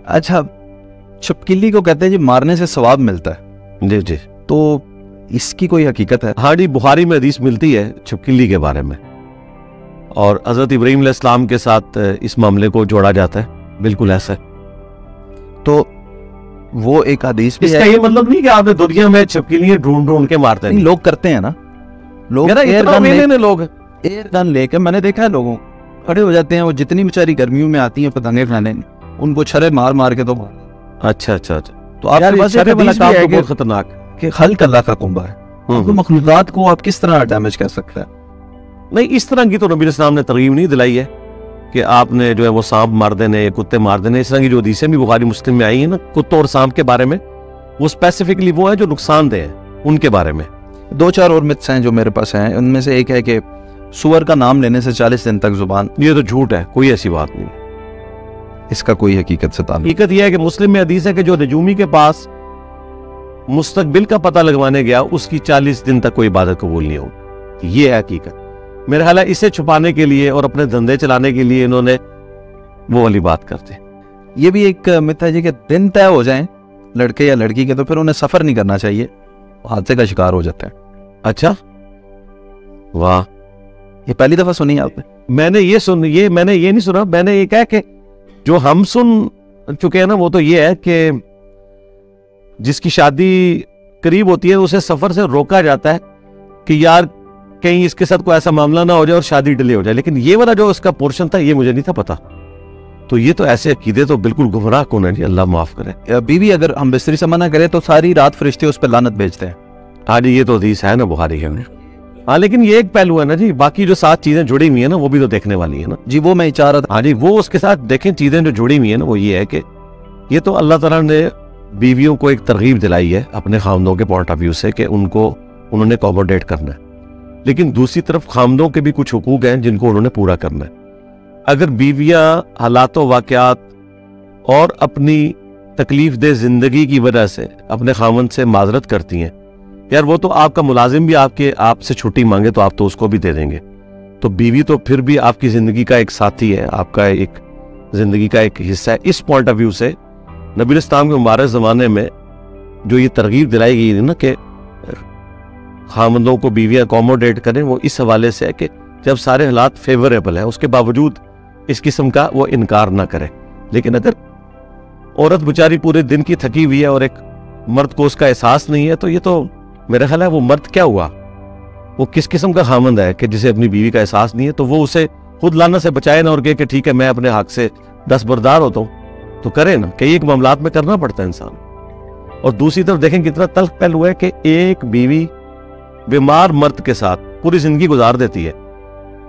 अच्छा, छिपकली को कहते हैं जी मारने से सवाब मिलता है। जी जी। तो इसकी कोई हकीकत है? हाँ जी, बुखारी में हदीस मिलती है छिपकली के बारे में, और हजरत इब्राहीम अलैहिस्सलाम के साथ इस मामले को जोड़ा जाता है, बिल्कुल ऐसा है। तो वो एक हदीस भी इसका है। ये मतलब नहीं कि आपने दुनिया में छिपकलियां ढूंढ ढूंढ के मारते हैं। लोग करते हैं ना, लोग एयर गन लेके, मैंने देखा है लोगों खड़े हो जाते हैं, वो जितनी बेचारी गर्मियों में आती हैं पतंगे खाने, उनको छरे मार मार के। तो अच्छा अच्छा अच्छा। तो आपके पास एक हदीस भी है बहुत खतरनाक कि खल्क अल्लाह का कुंबा है, तो मखलूकात को आप किस तरह डैमेज कर सकते हैं? नहीं, इस तरह की तो नबी इस्लाम ने तरगीब नहीं दिलाई है कि आपने जो है वो सांप मार देने, कुत्ते मार देने। इस तरह की जो हदीसें भी बुखारी मुस्लिम में आई है ना कुत्तों और सांप के बारे में, वो स्पेसिफिकली वो है जो नुकसानदेह है, उनके बारे में। 2-4 और मिथ्स हैं जो मेरे पास हैं। उनमें से एक है कि सुअर का नाम लेने से 40 दिन तक जुबान। ये तो झूठ है, कोई ऐसी बात नहीं। इसका कोई हकीकत से ताल्लुक? हकीकत यह है कि मुस्लिम में हदीस है कि जो नजूमी के पास मुस्तकबिल का पता लगवाने गया, उसकी 40 दिन तक कोई इबादत कबूल नहीं होगी। ये है हकीकत। मेरा ख्याल है इसे छुपाने के लिए और अपने धंधे चलाने के लिए इन्होंने वो वाली बात करते। ये भी एक मिथ है जी कि दिन तय हो जाए लड़के या लड़की के, तो फिर उन्हें सफर नहीं करना चाहिए, हादसे का शिकार हो जाते हैं। अच्छा, वाह, ये पहली दफा सुनी आपने? मैंने ये नहीं सुना। मैंने ये कहा कि जो हम सुन चुके हैं ना, वो तो ये है कि जिसकी शादी करीब होती है उसे सफर से रोका जाता है कि यार कहीं इसके साथ कोई ऐसा मामला ना हो जाए और शादी डिले हो जाए। लेकिन ये वाला जो उसका पोर्शन था, ये मुझे नहीं था पता। तो ये तो ऐसे अकीदे तो बिल्कुल गुमराह कौन है जी, अल्लाह माफ करे। बीवी अगर हम बिस्तरी से मना करें तो सारी रात फरिश्ते उस पर लानत भेजते हैं। हाँ जी, ये तो हदीस है ना बुखारी के में। हाँ, लेकिन ये एक पहलू है ना जी, बाकी जो 7 चीजें जुड़ी हुई है ना, वो भी तो देखने वाली है ना जी। वो मैं चाह रहा था। हाँ जी, वो उसके साथ देखें चीजें जो जुड़ी हुई है ना, वो ये है कि ये तो अल्लाह ताला ने बीवियों को एक तरगीब दिलाई है अपने खामदों के पॉइंट ऑफ व्यू से कि उन्होंने अकोमोडेट करना है। लेकिन दूसरी तरफ खामदों के भी कुछ हुकूक हैं जिनको उन्होंने पूरा करना है। अगर बीवियां हालातों वाकयात और अपनी तकलीफ दे जिंदगी की वजह से अपने खामन से माजरत करती हैं, यार वो तो आपका मुलाजिम भी आपसे छुट्टी मांगे तो आप तो उसको भी दे देंगे। तो बीवी तो फिर भी आपकी जिंदगी का एक साथी है, आपका एक जिंदगी का एक हिस्सा है। इस पॉइंट ऑफ व्यू से नबी इस्लाम के मुबारक ज़माने में जो ये तरगीब दिलाई गई है ना कि खामदों को बीवियां अकोमोडेट करें, वो इस हवाले से है कि जब सारे हालात फेवरेबल है उसके बावजूद इस किस्म का वो इनकार ना करे। लेकिन अगर औरत बेचारी पूरे दिन की थकी हुई है और एक मर्द को उसका एहसास नहीं है, तो ये तो मेरा ख्याल है वो मर्द क्या हुआ, वो किस किस्म का खामंद है कि जिसे अपनी बीवी का एहसास नहीं है, तो वो उसे खुद लाना से बचाए ना और कहे कि ठीक है मैं अपने हक से दस्तबरदार होता हूँ, तो करे ना। कई एक मामलात में करना पड़ता है इंसान। और दूसरी तरफ देखें कितना तल्ख पहलू है कि एक बीवी बीमार मर्द के साथ पूरी जिंदगी गुजार देती है,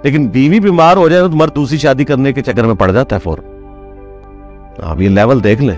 लेकिन बीवी बीमार हो जाए तो मर्द दूसरी शादी करने के चक्कर में पड़ जाता है फौरन। आप ये लेवल देख लें।